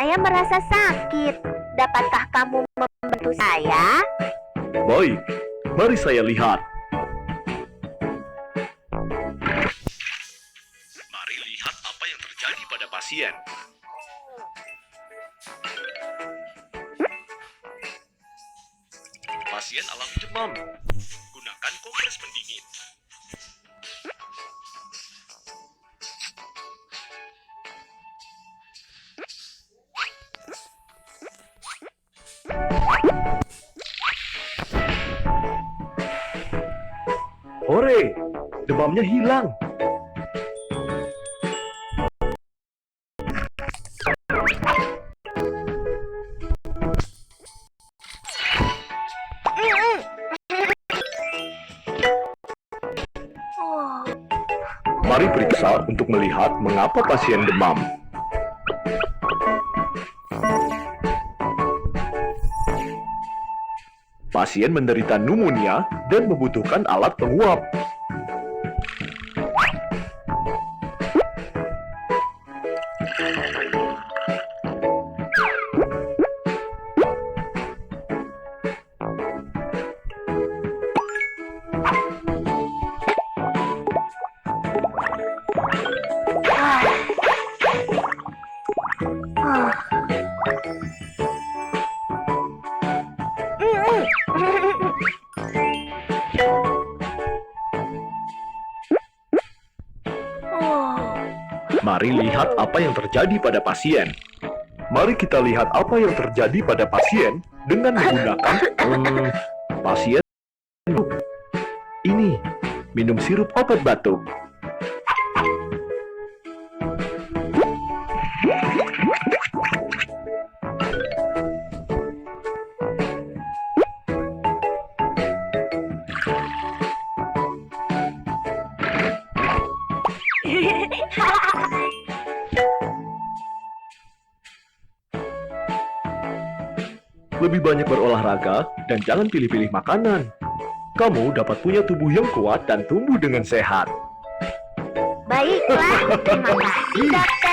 Saya merasa sakit. Dapatkah kamu membantu saya? Baik, mari saya lihat. Mari lihat apa yang terjadi pada pasien. Pasien alami demam. Gunakan kompres pendingin. Hore, demamnya hilang. Mari periksa untuk melihat mengapa pasien demam. Pasien menderita pneumonia dan membutuhkan alat penguap. Mari lihat apa yang terjadi pada pasien. Mari kita lihat apa yang terjadi pada pasien dengan menggunakan pasien. Ini, minum sirup obat batuk. Lebih banyak berolahraga dan jangan pilih-pilih makanan. Kamu dapat punya tubuh yang kuat dan tumbuh dengan sehat. Baiklah, terima kasih, dokter.